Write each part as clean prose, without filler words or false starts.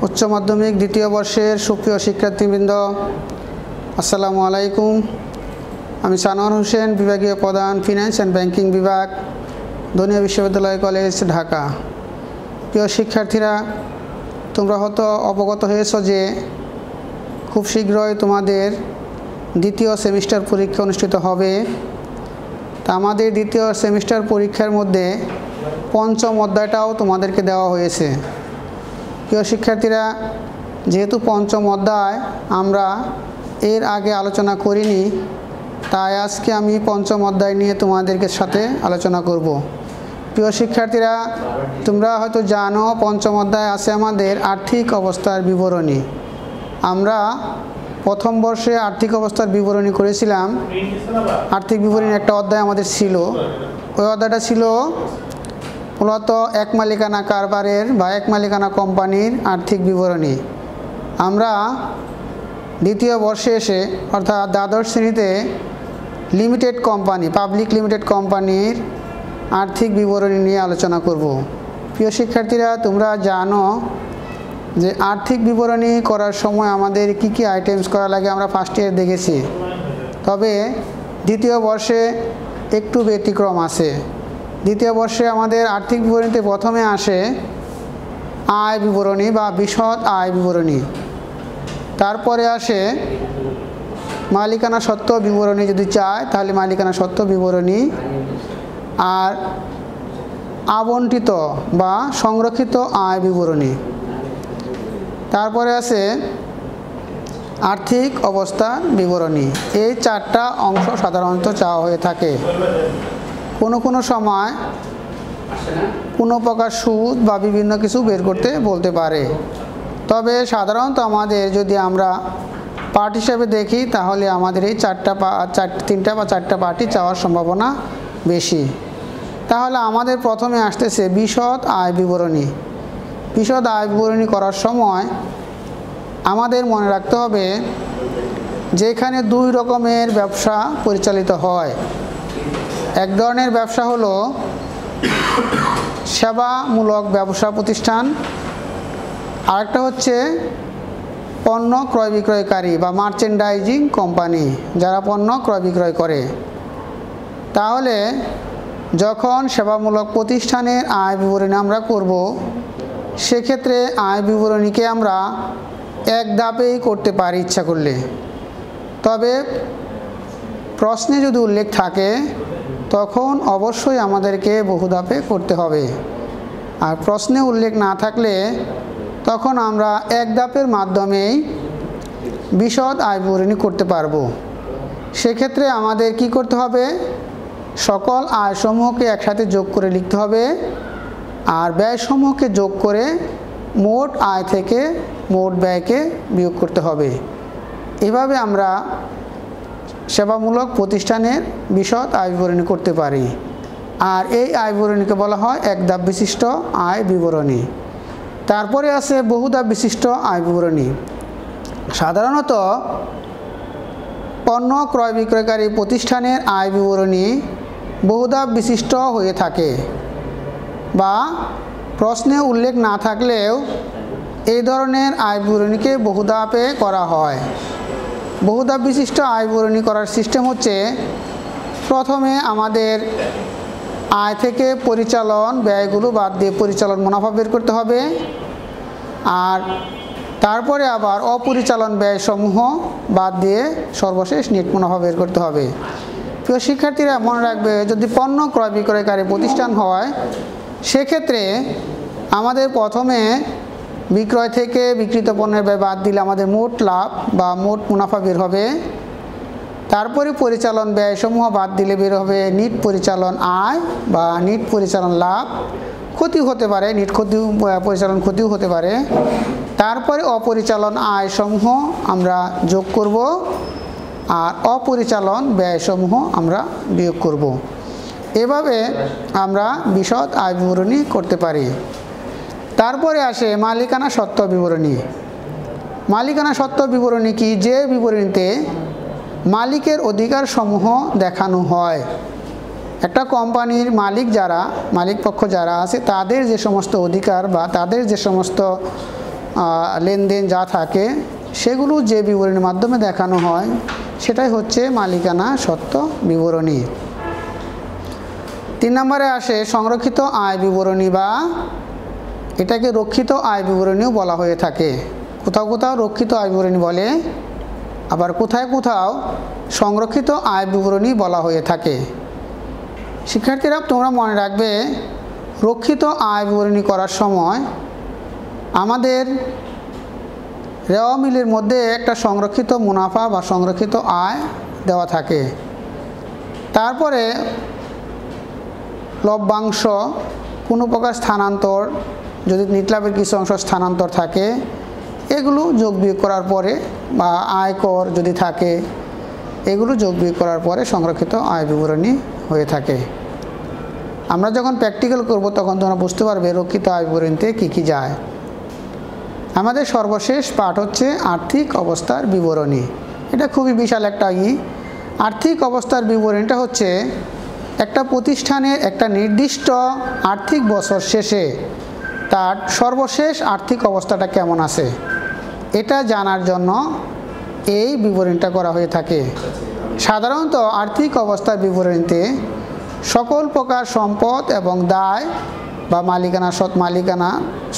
উচ্চ মাধ্যমিক দ্বিতীয় বর্ষের সুপ্রিয় শিক্ষার্থীবৃন্দ, আসসালামু আলাইকুম। আমি সানোয়ার হোসেন, বিভাগীয় প্রধান, ফিনান্স অ্যান্ড ব্যাংকিং বিভাগ, দনিয়া বিশ্ববিদ্যালয় কলেজ, ঢাকা। প্রিয় শিক্ষার্থীরা, তোমরা হয়তো অবগত হয়েছো যে খুব শীঘ্রই তোমাদের দ্বিতীয় সেমিস্টার পরীক্ষা অনুষ্ঠিত হবে। তা আমাদের দ্বিতীয় সেমিস্টার পরীক্ষার মধ্যে পঞ্চম অধ্যায়টাও তোমাদেরকে দেওয়া হয়েছে। প্রিয় শিক্ষার্থীরা, যেহেতু পঞ্চম অধ্যায় আমরা এর আগে আলোচনা করিনি, তাই আজকে আমি পঞ্চম অধ্যায় নিয়ে তোমাদেরকে সাথে আলোচনা করব। প্রিয় শিক্ষার্থীরা, তোমরা হয়তো জানো পঞ্চম অধ্যায় আছে আমাদের আর্থিক অবস্থার বিবরণী। আমরা প্রথম বর্ষে আর্থিক অবস্থার বিবরণী করেছিলাম। আর্থিক বিবরণীর একটা অধ্যায় আমাদের ছিল। ওই অধ্যায়টা ছিল মূলত এক মালিকানা কারবারের বা এক মালিকানা কোম্পানির আর্থিক বিবরণী। আমরা দ্বিতীয় বর্ষে এসে অর্থাৎ দ্বাদশ শ্রেণীতে লিমিটেড কোম্পানি, পাবলিক লিমিটেড কোম্পানির আর্থিক বিবরণী নিয়ে আলোচনা করব। প্রিয় শিক্ষার্থীরা, তোমরা জানো যে আর্থিক বিবরণী করার সময় আমাদের কি কি আইটেমস করা লাগে আমরা ফার্স্ট ইয়ার দেখেছি। তবে দ্বিতীয় বর্ষে একটু ব্যতিক্রম আছে। দ্বিতীয় বর্ষে আমাদের আর্থিক বিবরণীতে প্রথমে আসে আয় বিবরণী বা বিশদ আয় বিবরণী। তারপরে আসে মালিকানা সত্ত্ব বিবরণী, যদি চায় তাহলে মালিকানা সত্ত্ব বিবরণী, আর আবন্টিত বা সংরক্ষিত আয় বিবরণী। তারপরে আছে আর্থিক অবস্থা বিবরণী। এই চারটা অংশ সাধারণত চাওয়া হয়ে থাকে। কোনো সময় কোনো প্রকার সুদ বা বিভিন্ন কিছু বের করতে বলতে পারে। তবে সাধারণত আমাদের যদি আমরা পার্ট হিসাবে দেখি তাহলে আমাদের এই তিনটা বা চারটা পার্টই চাওয়ার সম্ভাবনা বেশি। তাহলে আমাদের প্রথমে আসতেছে বিশদ আয় বিবরণী। বিশদ আয় বিবরণী করার সময় আমাদের মনে রাখতে হবে যে এখানে দুই রকমের ব্যবসা পরিচালিত হয়। এক ধরনের ব্যবসা হলো সেবামূলক ব্যবসা প্রতিষ্ঠান, আরেকটা হচ্ছে পণ্য ক্রয় বিক্রয়কারী বা মার্চেন্ডাইজিং কোম্পানি, যারা পণ্য ক্রয় বিক্রয় করে। তাহলে যখন সেবামূলক প্রতিষ্ঠানের আয় বিবরণী আমরা করব, সেক্ষেত্রে আয় বিবরণীকে আমরা এক ধাপেই করতে পারি ইচ্ছা করলে। তবে প্রশ্নে যদি উল্লেখ থাকে তখন অবশ্যই আমাদেরকে বহু ধাপে করতে হবে। আর প্রশ্নে উল্লেখ না থাকলে তখন আমরা এক ধাপের মাধ্যমেই বিশদ আয় বিবরণী করতে পারবো। সেক্ষেত্রে আমাদের কি করতে হবে? সকল আয়সমূহকে একসাথে যোগ করে লিখতে হবে, আর ব্যয়সমূহকে যোগ করে মোট আয় থেকে মোট ব্যয়কে বিয়োগ করতে হবে। এভাবে আমরা সেবামূলক প্রতিষ্ঠানের বিশদ আয় বিবরণী করতে পারি। আর এই আয় বিবরণীকে বলা হয় এক ধাপ বিশিষ্ট আয় বিবরণী। তারপরে আছে বহুধাপ বিশিষ্ট আয় বিবরণী। সাধারণত পণ্য ক্রয় বিক্রয়কারী প্রতিষ্ঠানের আয় বিবরণী বহুধাপ বিশিষ্ট হয়ে থাকে, বা প্রশ্নে উল্লেখ না থাকলেও এই ধরনের আয় বিবরণীকে বহুধাপে করা হয়। বহুধাপ বিশিষ্ট আয় বিবরণী করার সিস্টেম হচ্ছে, প্রথমে আমাদের আয় থেকে পরিচালন ব্যয়গুলো বাদ দিয়ে পরিচালন মুনাফা বের করতে হবে, আর তারপরে আবার অপরিচালন ব্যয়সমূহ বাদ দিয়ে সর্বশেষ নেট মুনাফা বের করতে হবে। প্রিয় শিক্ষার্থীরা, মনে রাখবে, যদি পণ্য ক্রয় বিক্রয়কারী প্রতিষ্ঠান হয় সেক্ষেত্রে আমাদের প্রথমে বিক্রয় থেকে বিক্রিত পণ্যের ব্যয় বাদ দিলে আমাদের মোট লাভ বা মোট মুনাফা বের হবে। তারপরে পরিচালন ব্যয়সমূহ বাদ দিলে বের হবে নিট পরিচালন আয় বা নিট পরিচালন লাভ। ক্ষতি হতে পারে, নিট ক্ষতি, পরিচালন ক্ষতিও হতে পারে। তারপরে অপরিচালন আয়সমূহ আমরা যোগ করব, আর অপরিচালন ব্যয়সমূহ আমরা বিয়োগ করব। এভাবে আমরা বিশদ আয় বিবরণী করতে পারি। তারপরে আসে মালিকানা সত্ত্ব বিবরণী। মালিকানা সত্ত্ব বিবরণী কি? যে বিবরণীতে মালিকের অধিকারসমূহ দেখানো হয়। একটা কোম্পানির মালিক যারা, মালিক পক্ষ যারা আছে, তাদের যে সমস্ত অধিকার বা তাদের যে সমস্ত লেনদেন যা থাকে সেগুলো যে বিবরণীর মাধ্যমে দেখানো হয় সেটাই হচ্ছে মালিকানা সত্ত্ব বিবরণী। 3 নম্বরে আসে সংরক্ষিত আয় বিবরণী, বা এটাকে রক্ষিত আয় বিবরণীও বলা হয়ে থাকে। কোথাও কোথাও রক্ষিত আয় বিবরণী বলে, আবার কোথায় কোথাও সংরক্ষিত আয় বিবরণী বলা হয়ে থাকে। শিক্ষার্থীরা তোমরা মনে রাখবে, রক্ষিত আয় বিবরণী করার সময় আমাদের রেওয়া মিলের মধ্যে একটা সংরক্ষিত মুনাফা বা সংরক্ষিত আয় দেওয়া থাকে। তারপরে লভ্যাংশ, কোনো প্রকার স্থানান্তর, যদি নিটলাভের কিছু অংশ স্থানান্তর থাকে, এগুলো যোগ বিয়োগ করার পরে, বা আয়কর যদি থাকে, এগুলো যোগ বিয়োগ করার পরে সংরক্ষিত আয় বিবরণী হয়ে থাকে। আমরা যখন প্র্যাকটিক্যাল করব তখন তোমরা বুঝতে পারবে রক্ষিত আয় বিবরণীতে কী কী যায়। আমাদের সর্বশেষ পাঠ হচ্ছে আর্থিক অবস্থার বিবরণী। এটা খুবই বিশাল একটা আর্থিক অবস্থার বিবরণীটা হচ্ছে একটা প্রতিষ্ঠানের একটা নির্দিষ্ট আর্থিক বছর শেষে তার সর্বশেষ আর্থিক অবস্থাটা কেমন আছে এটা জানার জন্য এই বিবরণীটা করা হয়ে থাকে। সাধারণত আর্থিক অবস্থার বিবরণীতে সকল প্রকার সম্পদ এবং দায় বা মালিকানা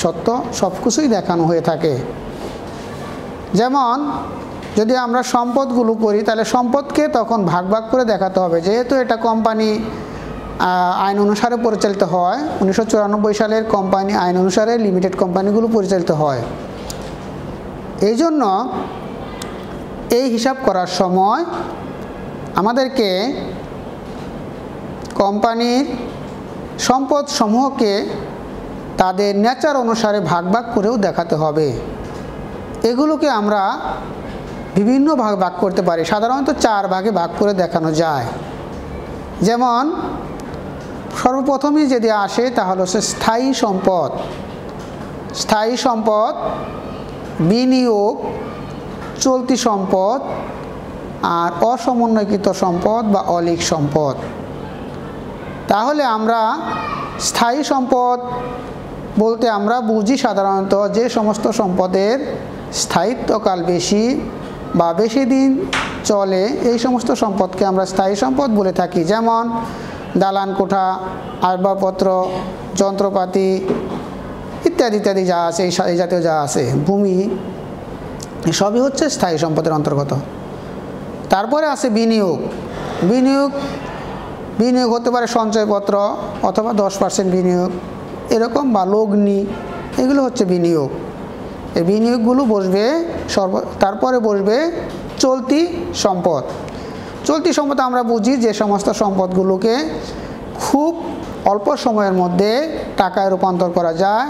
সত্ত্ব সব কিছুই দেখানো হয়ে থাকে। যেমন যদি আমরা সম্পদগুলো করি তাহলে সম্পদকে তখন ভাগ ভাগ করে দেখাতে হবে, যেহেতু এটা কোম্পানি আইন অনুসারে পরিচালিত হয়। 1994 সালের কোম্পানি আইন অনুসারে লিমিটেড কোম্পানিগুলো পরিচালিত হয়। এই জন্য এই হিসাব করার সময় আমাদেরকে কোম্পানির সম্পদ সমূহকে তাদের নেচার অনুসারে ভাগ ভাগ করেও দেখাতে হবে। এগুলোকে আমরা বিভিন্ন ভাগ করতে পারি, সাধারণত 4 ভাগে ভাগ করে দেখানো যায়। যেমন সর্বপ্রথমই যদি আসে তাহলে হচ্ছে স্থায়ী সম্পদ। স্থায়ী সম্পদ, বিনিয়োগ, চলতি সম্পদ আর অসমন্বয়কৃত সম্পদ বা অলিক সম্পদ। তাহলে আমরা স্থায়ী সম্পদ বলতে আমরা বুঝি সাধারণত যে সমস্ত সম্পদের স্থায়িত্বকাল বেশি বা বেশি দিন চলে, এই সমস্ত সম্পদকে আমরা স্থায়ী সম্পদ বলে থাকি। যেমন দালান কোঠা, আসবাবপত্র, যন্ত্রপাতি ইত্যাদি ইত্যাদি যা আছে, এই জাতীয় যা আছে, ভূমি, সবই হচ্ছে স্থায়ী সম্পদের অন্তর্গত। তারপরে আছে বিনিয়োগ। বিনিয়োগ হতে পারে সঞ্চয়পত্র অথবা 10% বিনিয়োগ এরকম, বা লগ্নি, এগুলো হচ্ছে বিনিয়োগ। এই বিনিয়োগগুলো বসবে তারপরে বসবে চলতি সম্পদ। চলতি সম্পদ আমরা বুঝি যে সমস্ত সম্পদগুলোকে খুব অল্প সময়ের মধ্যে টাকায় রূপান্তর করা যায়,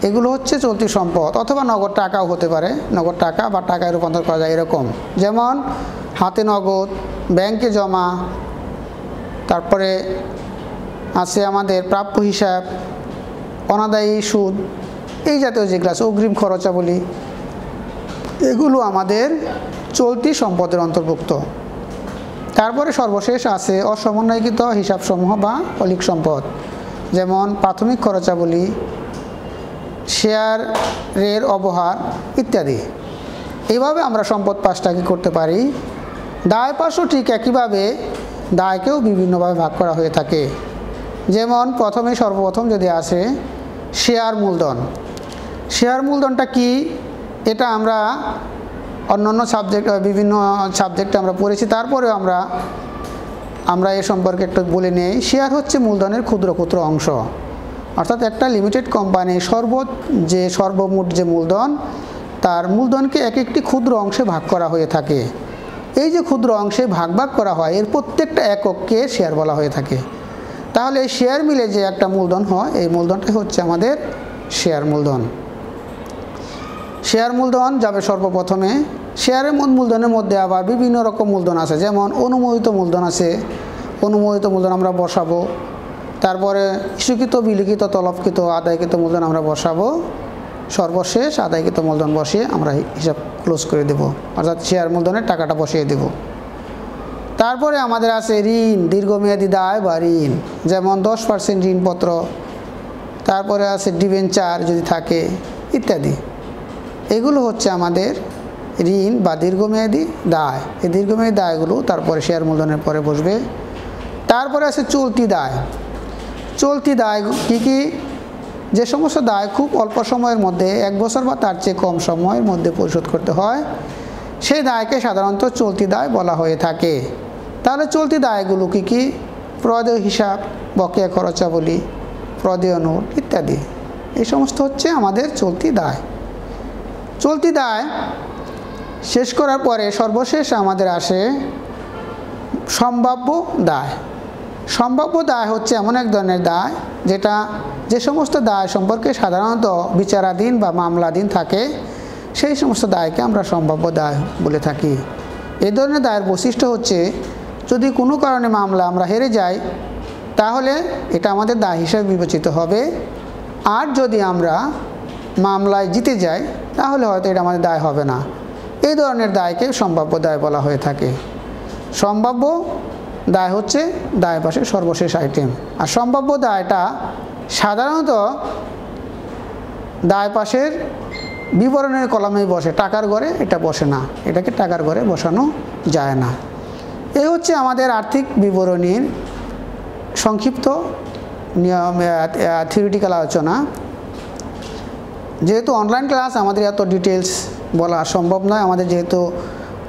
এগুলো হচ্ছে চলতি সম্পদ। অথবা নগদ টাকাও হতে পারে, নগদ টাকা বা টাকায় রূপান্তর করা যায় এরকম। যেমন হাতে নগদ, ব্যাংকে জমা, তারপরে আছে আমাদের প্রাপ্য হিসাব, অনাদায়ী সুদ, এই জাতীয় যেগুলো আছে, অগ্রিম খরচাবলী, এগুলো আমাদের চলতি সম্পদের অন্তর্ভুক্ত। তারপরে সর্বশেষ আছে অসমন্বয়কৃত হিসাবসমূহ বা অলিক সম্পদ। যেমন প্রাথমিক খরচাবলী, শেয়ারের অবহার ইত্যাদি। এইভাবে আমরা সম্পদ পাশটাকে করতে পারি। দায় পাশও ঠিক একইভাবে দায়কেও বিভিন্নভাবে ভাগ করা হয়ে থাকে। যেমন সর্বপ্রথম যদি আসে শেয়ার মূলধন। শেয়ার মূলধনটা কি, এটা আমরা অন্যান্য বিভিন্ন সাবজেক্টে আমরা পড়েছি, তারপরেও আমরা এ সম্পর্কে একটু বলে নেই। শেয়ার হচ্ছে মূলধনের ক্ষুদ্র ক্ষুদ্র অংশ, অর্থাৎ একটা লিমিটেড কোম্পানি সর্বমোট যে মূলধন, তার মূলধনকে একটি ক্ষুদ্র অংশে ভাগ করা হয়ে থাকে। এই যে ক্ষুদ্র অংশে ভাগ করা হয়, এর প্রত্যেকটা এককে শেয়ার বলা হয়ে থাকে। তাহলে এই শেয়ার মিলে যে একটা মূলধন হয়, এই মূলধনটাই হচ্ছে আমাদের শেয়ার মূলধন। শেয়ার মূলধন যাবে সর্বপ্রথমে। শেয়ারের মূলধনের মধ্যে আবার বিভিন্ন রকম মূলধন আছে। যেমন অনুমোদিত মূলধন আছে, অনুমোদিত মূলধন আমরা বসাবো। তারপরে ইস্যুকৃত, বিলিখিত, তলবকৃত, আদায়কৃত মূলধন আমরা বসাবো। সর্বশেষ আদায়কৃত মূলধন বসিয়ে আমরা হিসাব ক্লোজ করে দেব, অর্থাৎ শেয়ার মূলধনের টাকাটা বসিয়ে দেব। তারপরে আমাদের আছে ঋণ, দীর্ঘমেয়াদী দায় বা ঋণ, যেমন 10% ঋণপত্র। তারপরে আছে ডিবেঞ্চার যদি থাকে ইত্যাদি। এগুলো হচ্ছে আমাদের ঋণ বা দীর্ঘমেয়াদী দায়। এই দীর্ঘমেয়াদী দায়গুলো তারপরে শেয়ার মূলধনের পরে বসবে। তারপরে আছে চলতি দায়। চলতি দায় কী কী? যে সমস্ত দায় খুব অল্প সময়ের মধ্যে 1 বছর বা তার চেয়ে কম সময়ের মধ্যে পরিশোধ করতে হয়, সেই দায়কে সাধারণত চলতি দায় বলা হয়ে থাকে। তাহলে চলতি দায়গুলো কী কী? প্রদেয় হিসাব, বকেয়া খরচাবলী, প্রদেয় নোট ইত্যাদি। এই সমস্ত হচ্ছে আমাদের চলতি দায়। চলতি দায় শেষ করার পরে সর্বশেষ আমাদের আসে সম্ভাব্য দায়। সম্ভাব্য দায় হচ্ছে এমন এক ধরনের দায় যেটা যে সমস্ত দায় সম্পর্কে সাধারণত বিচারাধীন বা মামলাধীন থাকে, সেই সমস্ত দায়কে আমরা সম্ভাব্য দায় বলে থাকি। এই ধরনের দায়ের বৈশিষ্ট্য হচ্ছে যদি কোনো কারণে মামলা আমরা হেরে যাই তাহলে এটা আমাদের দায় হিসেবে বিবেচিত হবে, আর যদি আমরা মামলায় জিতে যাই তাহলে হয়তো এটা আমাদের দায় হবে না। এই ধরনের দায়কে সম্ভাব্য দায় বলা হয়ে থাকে। সম্ভাব্য দায় হচ্ছে দায় পাশের সর্বশেষ আইটেম। আর সম্ভাব্য দায়টা সাধারণত দায় পাশের বিবরণের কলামেই বসে, টাকার ঘরে এটা বসে না, এটাকে টাকার ঘরে বসানো যায় না। এই হচ্ছে আমাদের আর্থিক বিবরণীর সংক্ষিপ্ত নিয়ম থিওরিটিক্যাল আলোচনা। যেহেতু অনলাইন ক্লাস আমাদের এত ডিটেলস বলা সম্ভব নয়, আমাদের যেহেতু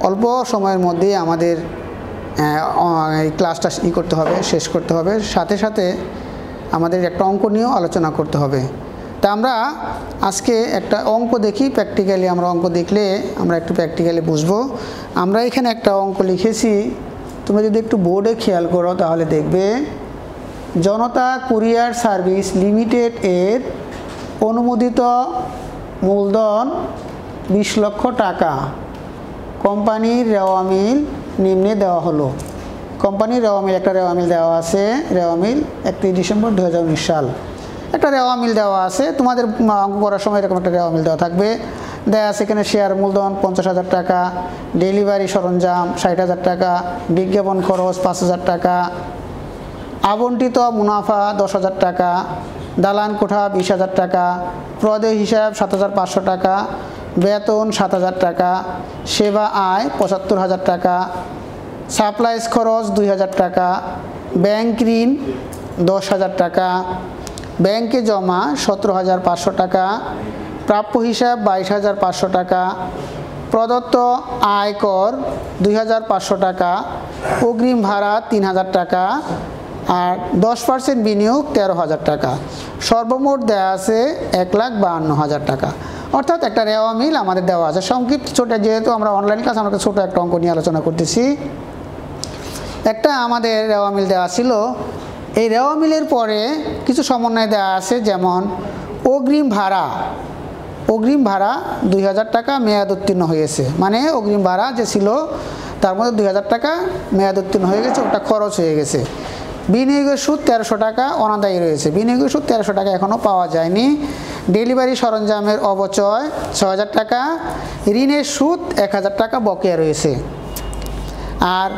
অল্প সময়ের মধ্যেই আমাদের এই ক্লাসটা করতে হবে, শেষ করতে হবে, সাথে সাথে আমাদের একটা অঙ্ক নিয়েও আলোচনা করতে হবে। তা আমরা আজকে একটা অঙ্ক দেখি প্র্যাকটিক্যালি। আমরা অঙ্ক দেখলে আমরা একটু প্র্যাকটিক্যালি বুঝবো। আমরা এখানে একটা অঙ্ক লিখেছি, তোমরা যদি একটু বোর্ডে খেয়াল করো তাহলে দেখবে জনতা কুরিয়ার সার্ভিস লিমিটেড এর অনুমোদিত মূলধন 20 লক্ষ টাকা কোম্পানির রেওয়া মিল নিম্নে দেওয়া হলো। কোম্পানির রেওয়া মিল, একটা রেওয়া মিল দেওয়া আছে, রেওয়া মিল 31 ডিসেম্বর 2019 সাল, একটা রেওয়া মিল দেওয়া আছে। তোমাদের অঙ্ক করার সময় এরকম একটা রেওয়া মিল দেওয়া থাকবে। দেওয়া আছে এখানে শেয়ার মূলধন 50,000 টাকা, ডেলিভারি সরঞ্জাম 60,000 টাকা, বিজ্ঞাপন খরচ 5,000 টাকা, আবন্টিত মুনাফা 10,000 টাকা, দালান কোঠা 20,000 টাকা, প্রদেয় হিসাব 7,500 টাকা, বেতন 7,000 টাকা, সেবা আয় 75,000 টাকা, সাপ্লাইজ খরচ 2,000 টাকা, ব্যাংক ঋণ 10,000 টাকা, ব্যাংকে জমা 17,500 টাকা, প্রাপ্য হিসাব 22,500 টাকা, প্রদত্ত আয়কর 2,500 টাকা, অগ্রিম ভাড়া 3,000 টাকা, আর 10% বিনিয়োগ 13,000 টাকা। সর্বমোট দেওয়া আছে 1,52,000 টাকা। অর্থাৎ একটা রেওয়া মিল আমাদের দেওয়া আছে। সংক্ষিপ্ত ছোটো, যেহেতু আমরা অনলাইন ক্লাস, আমরা ছোটো একটা অঙ্ক নিয়ে আলোচনা করতেছি। একটা আমাদের রেওয়া মিল দেওয়া ছিল। এই রেওয়া মিলের পরে কিছু সমন্বয় দেওয়া আছে, যেমন অগ্রিম ভাড়া। অগ্রিম ভাড়া 2,000 টাকা মেয়াদ উত্তীর্ণ হয়েছে, মানে অগ্রিম ভাড়া যে ছিল তার মধ্যে 2,000 টাকা মেয়াদ উত্তীর্ণ হয়ে গেছে, ওটা খরচ হয়ে গেছে। বিনিয়োগের সুদ 1300 টাকা অনাদায়ী রয়েছে, বিনিয়োগের সুদ 1300 টাকা এখনও পাওয়া যায়নি। ডেলিভারি সরঞ্জামের অবচয় 6,000 টাকা, ঋণের সুদ 1,000 টাকা বকেয়া রয়েছে, আর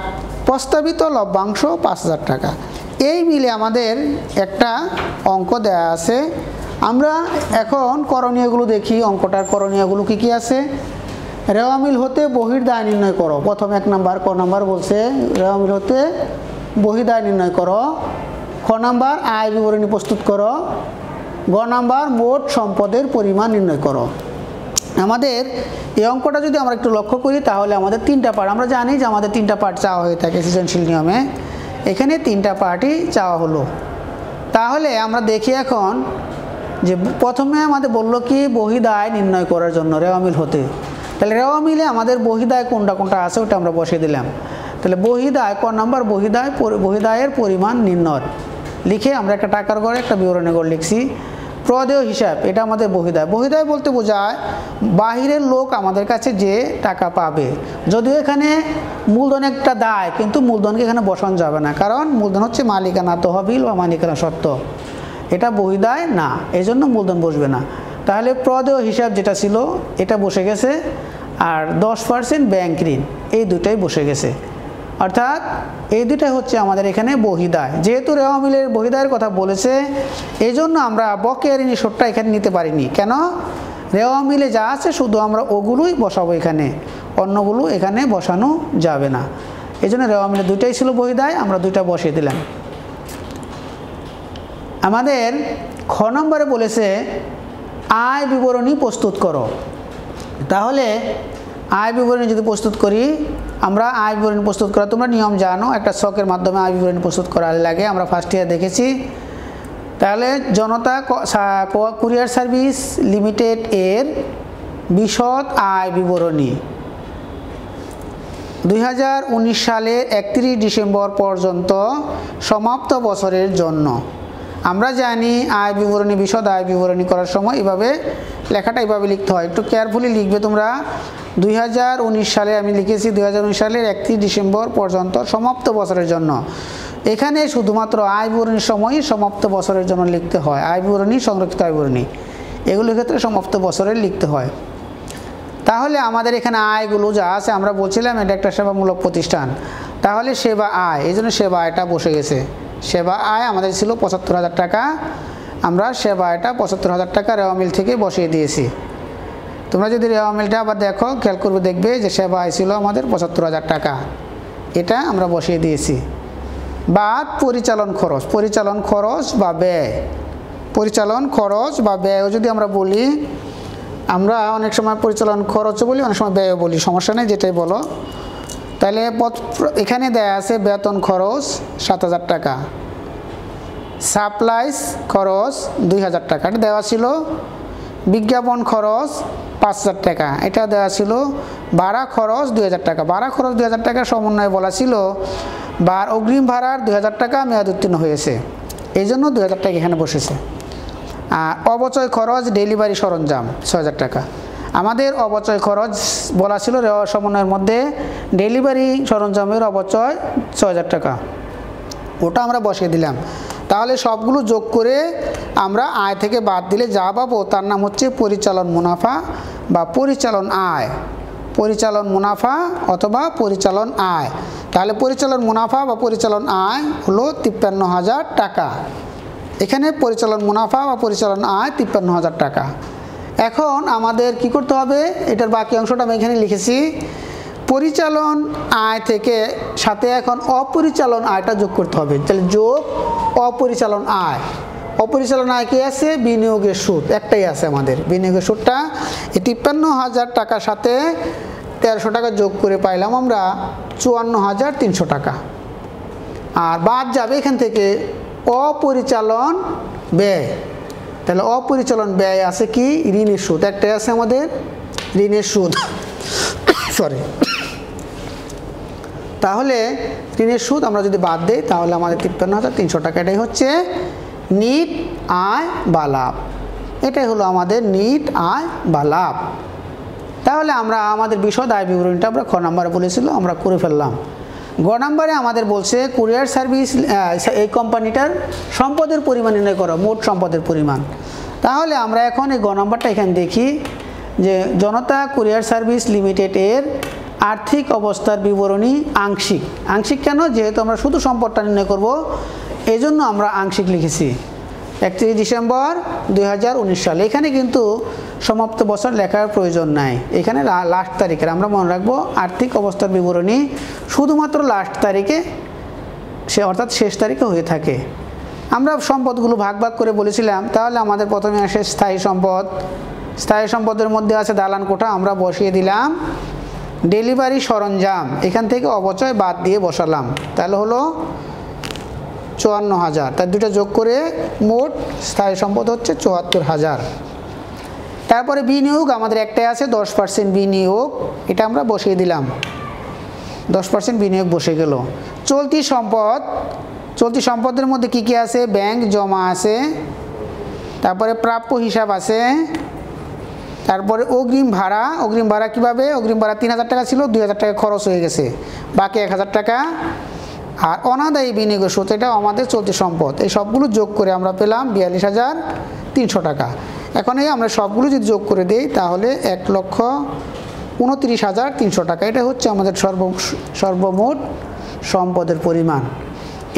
প্রস্তাবিত লভ্যাংশ 5,000 টাকা। এই মিলে আমাদের একটা অঙ্ক দেয়া আছে। আমরা এখন করণীয়গুলো দেখি। অঙ্কটার করণীয়গুলো কি কি আছে? রেওয়া মিল হতে বহির্দায় নির্ণয় করো। প্রথম 1 নাম্বার, ক নাম্বার বলছে রেওয়া মিল হতে বহির্দায় নির্ণয় করো। খ নাম্বার আয় বিবরণী প্রস্তুত করো। গ নাম্বার মোট সম্পদের পরিমাণ নির্ণয় করো। আমাদের এই অঙ্কটা যদি আমরা একটু লক্ষ্য করি তাহলে আমাদের 3টা পার্ট, আমরা জানি যে আমাদের 3টা পার্ট চাওয়া হয়ে থাকে সৃজনশীল নিয়মে। এখানে 3টা পার্টই চাওয়া হলো। তাহলে আমরা দেখি এখন যে প্রথমে আমাদের বললো কি বহিদায় নির্ণয় করার জন্য রেওয়া মিল হতে। তাহলে রেওয়া মিলে আমাদের বহিদায় কোনটা কোনটা আছে ওটা আমরা বসিয়ে দিলাম। তাহলে বহিদায় ক নাম্বার বহিদায়ের পরিমাণ নির্ণয় লিখে আমরা একটা টাকার ঘরে একটা বিবরণী ঘর লিখছি। প্রদেয় হিসাব, এটা আমাদের বহিদায়। বহিদায় বলতে বোঝায় বাহিরের লোক আমাদের কাছে যে টাকা পাবে। যদিও এখানে মূলধন একটা দায়, কিন্তু মূলধনকে এখানে বসানো যাবে না, কারণ মূলধন হচ্ছে মালিকানা তহবিল বা মালিকানা সত্ত্ব, এটা বহিদায় না, এই জন্য মূলধন বসবে না। তাহলে প্রদেয় হিসাব যেটা ছিল এটা বসে গেছে, আর 10% ব্যাংক ঋণ, এই দুটাই বসে গেছে। অর্থাৎ এই দুটাই হচ্ছে আমাদের এখানে বহিদায়। যেহেতু রেওয়া মিলের বহিদায়ের কথা বলেছে, এই জন্য আমরা বকেয়া ঋণী শোধটা এখানে নিতে পারিনি। কেন? রেওয়া মিলে যা আছে শুধু আমরা ওগুলোই বসাবো এখানে, অন্যগুলো এখানে বসানো যাবে না। এই জন্য রেওয়া মিলে দুইটাই ছিল বহিদায়, আমরা দুইটা বসিয়ে দিলাম। আমাদের খ নম্বরে বলেছে আয় বিবরণী প্রস্তুত করো। তাহলে আয় বিবরণী যদি প্রস্তুত করি, আমরা আয় বিবরণী প্রস্তুত করা তোমরা নিয়ম জানো, একটা ছকের মাধ্যমে আয় বিবরণী প্রস্তুত করা লাগে, আমরা ফার্স্ট ইয়ার দেখেছি। তাহলে জনতা কুরিয়ার সার্ভিস লিমিটেড এর বিশদ আয় বিবরণী 2019 সালের 31 ডিসেম্বর পর্যন্ত সমাপ্ত বছরের জন্য। আমরা জানি আয় বিবরণী, বিশদ আয় বিবরণী করার সময় এভাবে লেখাটা এভাবে লিখতে হয়, একটু কেয়ারফুলি লিখবে তোমরা। 2019 সালে আমি লিখেছি 2019 সালের 31 ডিসেম্বর পর্যন্ত সমাপ্ত বছরের জন্য। এখানে শুধুমাত্র আয় বিবরণীর সময়ই সমাপ্ত বছরের জন্য লিখতে হয়। আয় বিবরণী, সংরক্ষিত আয় বিবরণী এগুলোর ক্ষেত্রে সমাপ্ত বছরের লিখতে হয়। তাহলে আমাদের এখানে আয়গুলো যা আছে, আমরা বলছিলাম এটা একটা সেবামূলক প্রতিষ্ঠান, তাহলে সেবা আয়, এই জন্য সেবা আয়টা বসে গেছে। সেবা আয় আমাদের ছিল 75,000 টাকা, আমরা সেবা আয়টা 75,000 টাকা রেওয়া মিল থেকে বসিয়ে দিয়েছি। তোমরা যদি রেওয়া মিলটা আবার দেখো, খেয়াল করবে, দেখবে যে সেবা আয় ছিল আমাদের 75,000 টাকা, এটা আমরা বসিয়ে দিয়েছি। বাদ পরিচালন খরচ, পরিচালন খরচ বা ব্যয়, পরিচালন খরচ বা ব্যয় যদি আমরা বলি, আমরা অনেক সময় পরিচালন খরচও বলি, অনেক সময় ব্যয়ও বলি, সমস্যা নেই, যেটাই বলো। তাহলে এখানে দেয়া আছে বেতন খরচ 7,000 টাকা, সাপ্লাইস খরচ 2,000 টাকা এটা দেওয়া ছিল, বিজ্ঞাপন খরচ 5,000 টাকা এটা দেওয়া ছিল, ভাড়া খরচ 2,000 টাকা, ভাড়া খরচ 2,000 টাকা সমন্বয়ে বলা ছিল, অগ্রিম ভাড়ার 2,000 টাকা মেয়াদ উত্তীর্ণ হয়েছে, এই জন্য 2,000 টাকা এখানে বসেছে। আর অবচয় খরচ ডেলিভারি সরঞ্জাম 6,000 টাকা, আমাদের অবচয় খরচ বলা ছিল রেওয়া সমন্বয়ের মধ্যে ডেলিভারি সরঞ্জামের অবচয় 6,000 টাকা, ওটা আমরা বসিয়ে দিলাম। তাহলে সবগুলো যোগ করে আমরা আয় থেকে বাদ দিলে যা পাবো তার নাম হচ্ছে পরিচালন মুনাফা বা পরিচালন আয়, পরিচালন মুনাফা অথবা পরিচালন আয়। তাহলে পরিচালন মুনাফা বা পরিচালন আয় হলো 53,000 টাকা। এখানে পরিচালন মুনাফা বা পরিচালন আয় 53,000 টাকা। এখন আমাদের কি করতে হবে, এটার বাকি অংশটা আমি এখানে লিখেছি। পরিচালন আয় থেকে সাথে এখন অপরিচালন আয়টা যোগ করতে হবে। তাহলে যোগ অপরিচালন আয়, অপরিচালন আয় কি আছে, বিনিয়োগের সুদ একটাই আছে আমাদের, বিনিয়োগের সুদটা এই 53,000 টাকার সাথে 1300 টাকা যোগ করে পাইলাম আমরা 54,300 টাকা। আর বাদ যাবে এখান থেকে অপরিচালন ব্যয়, তাহলে অপরিচালন ব্যয় আছে কি, ঋণের সুদ একটাই আছে আমাদের, ঋণের সুদ সরি। তাহলে ঋণের সুদ আমরা যদি বাদ দেই তাহলে আমাদের 53,300 টাকা, এটাই হচ্ছে নিট আয় বা লাভ, এটাই হলো আমাদের নিট আয় বা লাভ। তাহলে আমরা আমাদের বিশদ আয় বিবরণীটা আমরা খ নম্বরে বলেছিল আমরা করে ফেললাম। গ নম্বরে আমাদের বলছে কুরিয়ার সার্ভিস এই কোম্পানিটার সম্পদের পরিমাণ নির্ণয় করো, মোট সম্পদের পরিমাণ। তাহলে আমরা এখন এই গ নম্বরটা এখানে দেখি যে জনতা কুরিয়ার সার্ভিস লিমিটেড এর আর্থিক অবস্থার বিবরণী আংশিক, আংশিক কেন, যেহেতু আমরা শুধু সম্পদটা নির্ণয় করব এই জন্য আমরা আংশিক লিখেছি। 31 ডিসেম্বর 2019 সাল, এখানে কিন্তু সমাপ্ত বছর লেখার প্রয়োজন নাই, এখানে লাস্ট তারিখের আমরা মনে রাখবো আর্থিক অবস্থার বিবরণী শুধুমাত্র লাস্ট তারিখে, অর্থাৎ শেষ তারিখে হয়ে থাকে। আমরা সম্পদগুলো ভাগ ভাগ করে বলেছিলাম। তাহলে আমাদের প্রথমে আসে স্থায়ী সম্পদ, স্থায়ী সম্পদের মধ্যে আছে দালান কোঠা, আমরা বসিয়ে দিলাম ডেলিভারি সরঞ্জাম, এখান থেকে অবচয় বাদ দিয়ে বসালাম, তাহলে হলো 54,000, তার দুটো যোগ করে মোট স্থায়ী সম্পদ হচ্ছে 74,000। তারপরে বিনিয়োগ আমাদের একটাই আছে 10% বিনিয়োগ, এটা আমরা বসিয়ে দিলাম, 10% বিনিয়োগ বসে গেল। চলতি সম্পদ, চলতি সম্পদের মধ্যে কি কি আছে, ব্যাংক জমা আছে, তারপরে প্রাপ্য হিসাব আছে, তারপরে অগ্রিম ভাড়া, অগ্রিম ভাড়া কীভাবে, অগ্রিম ভাড়া 3,000 টাকা ছিল, 2,000 টাকা খরচ হয়ে গেছে, বাকি 1,000 টাকা। আর অনাদায়ী বিনিয়োগের সুদ, এটাও আমাদের চলতি সম্পদ। এই সবগুলো যোগ করে আমরা পেলাম 42,300 টাকা। এখন এই আমরা সবগুলো যদি যোগ করে দিই তাহলে 1,29,300 টাকা, এটা হচ্ছে আমাদের সর্বমোট সম্পদের পরিমাণ।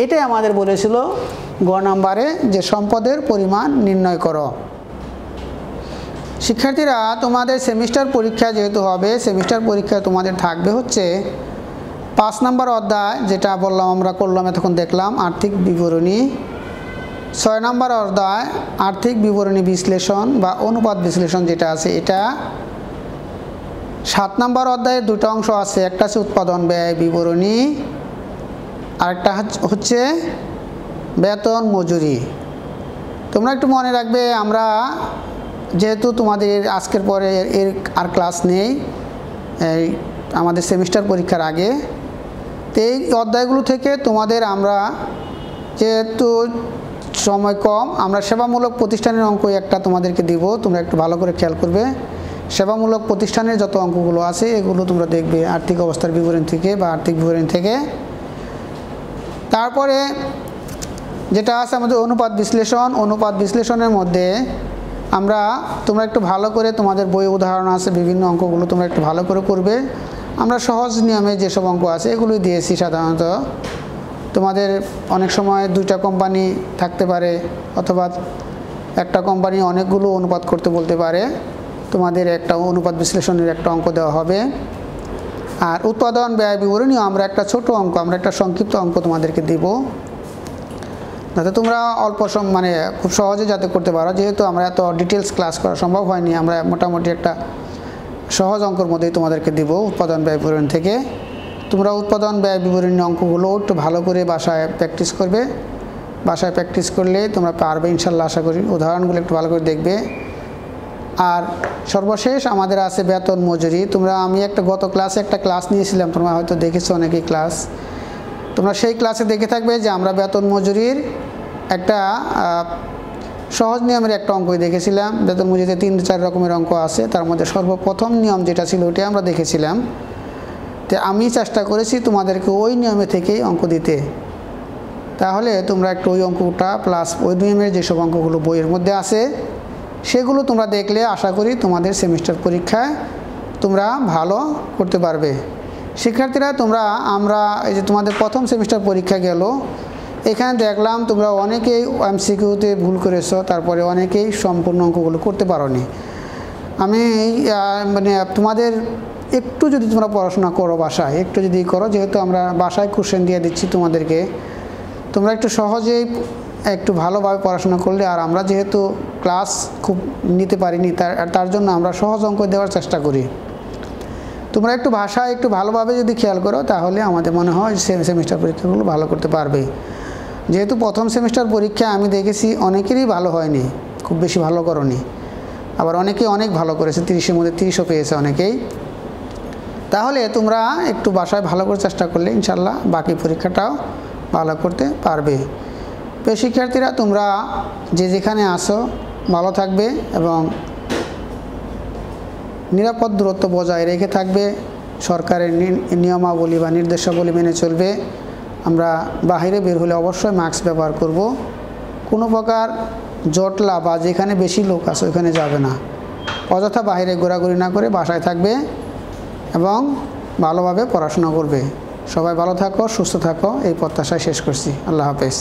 এটাই আমাদের বলেছিল গ নম্বরে যে সম্পদের পরিমাণ নির্ণয় করো। শিক্ষার্থীরা তোমাদের সেমিস্টার পরীক্ষা যেহেতু হবে, সেমিস্টার পরীক্ষা তোমাদের থাকবে হচ্ছে 5 নম্বর অধ্যায়, যেটা বললাম আমরা করলাম এতক্ষণ দেখলাম আর্থিক বিবরণী। 6 নম্বর অধ্যায় আর্থিক বিবরণী বিশ্লেষণ বা অনুপাত বিশ্লেষণ যেটা আছে এটা। 7 নম্বর অধ্যায়ের দুটো অংশ আছে, একটা হচ্ছে উৎপাদন ব্যয় বিবরণী, আরেকটা হচ্ছে বেতন মজুরি। তোমরা একটু মনে রাখবে, আমরা যেহেতু তোমাদের আজকের পরে এর আর ক্লাস নেই এই আমাদের সেমিস্টার পরীক্ষার আগে, তো এই অধ্যায়গুলো থেকে তোমাদের আমরা যেহেতু সময় কম, আমরা সেবামূলক প্রতিষ্ঠানের অঙ্ক একটা তোমাদেরকে দিব, তোমরা একটু ভালো করে খেয়াল করবে। সেবামূলক প্রতিষ্ঠানের যত অঙ্কগুলো আছে এগুলো তোমরা দেখবে আর্থিক অবস্থার বিবরণ থেকে বা আর্থিক বিবরণ থেকে। তারপরে যেটা আছে আমাদের অনুপাত বিশ্লেষণ। অনুপাত বিশ্লেষণের মধ্যে আমরা তোমরা একটু ভালো করে, তোমাদের বই উদাহরণ আছে বিভিন্ন অঙ্কগুলো তোমরা একটু ভালো করে করবে। আমরা সহজ নিয়মে যেসব অঙ্ক আছে এগুলোই দিয়েছি। সাধারণত তোমাদের অনেক সময় 2টা কোম্পানি থাকতে পারে, অথবা একটা কোম্পানি অনেকগুলো অনুপাত করতে বলতে পারে, তোমাদের একটা অনুপাত বিশ্লেষণের একটা অঙ্ক দেওয়া হবে। আর উৎপাদন ব্যয় বিবরণীও আমরা একটা ছোট অঙ্ক, আমরা একটা সংক্ষিপ্ত অঙ্ক তোমাদেরকে দিব, যাতে তোমরা অল্প মানে খুব সহজে যাতে করতে পারো। যেহেতু আমরা এত ডিটেলস ক্লাস করা সম্ভব হয়নি, আমরা মোটামুটি একটা সহজ অঙ্কের মধ্যেই তোমাদেরকে দিব উৎপাদন ব্যয় বিবরণী থেকে। তোমরা উৎপাদন ব্যয় বিবরণী অঙ্কগুলো একটু ভালো করে বাসায় প্র্যাকটিস করবে। বাসায় প্র্যাকটিস করলে তোমরা পারবে ইনশাল্লাহ, আশা করি। উদাহরণগুলো একটু ভালো করে দেখবে। আর সর্বশেষ আমাদের আছে বেতন মজুরি। আমি গত ক্লাসে একটা ক্লাস নিয়েছিলাম, তোমরা হয়তো দেখেছো অনেকেই ক্লাস। তোমরা সেই ক্লাসে দেখে থাকবে যে আমরা বেতন মজুরির একটা সহজ নিয়মের একটা অঙ্কই দেখেছিলাম। বেতন মজুরিতে 3-4 রকমের অঙ্ক আছে, তার মধ্যে সর্বপ্রথম নিয়ম যেটা ছিল ওইটা আমরা দেখেছিলাম। তো আমি চেষ্টা করেছি তোমাদেরকে ওই নিয়মে থেকেই অঙ্ক দিতে। তাহলে তোমরা একটু ওই অঙ্কটা প্লাস ওই নিয়মের যেসব অঙ্কগুলো বইয়ের মধ্যে আছে সেগুলো তোমরা দেখলে আশা করি তোমাদের সেমিস্টার পরীক্ষায় তোমরা ভালো করতে পারবে। শিক্ষার্থীরা আমরা এই যে তোমাদের প্রথম সেমিস্টার পরীক্ষা গেল, এখানে দেখলাম তোমরা অনেকেই এমসিকিউতে ভুল করেছো, তারপরে অনেকেই সম্পূর্ণ অঙ্কগুলো করতে পারোনি। আমি মানে তোমাদের একটু যদি তোমরা পড়াশোনা করো, বাসায় একটু যদি করো, যেহেতু আমরা বাসায় কোশ্চেন দিয়ে দিচ্ছি তোমাদেরকে, তোমরা একটু সহজেই একটু ভালোভাবে পড়াশোনা করলে, আর আমরা যেহেতু ক্লাস খুব নিতে পারিনি তার জন্য আমরা সহজ অঙ্ক দেওয়ার চেষ্টা করি। তোমরা একটু ভাষা একটু ভালোভাবে যদি খেয়াল করো, তাহলে আমাদের মনে হয় সেমিস্টার পরীক্ষাগুলো ভালো করতে পারবে। যেহেতু প্রথম সেমিস্টার পরীক্ষা আমি দেখেছি অনেকেরই ভালো হয়নি, খুব বেশি ভালো করনি, আবার অনেকেই অনেক ভালো করেছে, 30-এর মধ্যে 30ও পেয়েছে অনেকেই। তাহলে তোমরা একটু বাসায় ভালো করে চেষ্টা করলে ইনশাল্লাহ বাকি পরীক্ষাটাও ভালো করতে পারবে। প্রিয় শিক্ষার্থীরা, তোমরা যে যেখানে আসো ভালো থাকবে এবং নিরাপদ দূরত্ব বজায় রেখে থাকবে, সরকারের নিয়মাবলী বা নির্দেশাবলী মেনে চলবে। আমরা বাহিরে বের হলে অবশ্যই মাস্ক ব্যবহার করব। কোনো প্রকার জটলা বা যেখানে বেশি লোক আছে ওইখানে যাবে না। অযথা বাইরে ঘোরাঘুরি না করে বাসায় থাকবে এবং ভালোভাবে পড়াশোনা করবে। সবাই ভালো থাকো, সুস্থ থাকো, এই প্রত্যাশায় শেষ করছি। আল্লাহ হাফেজ।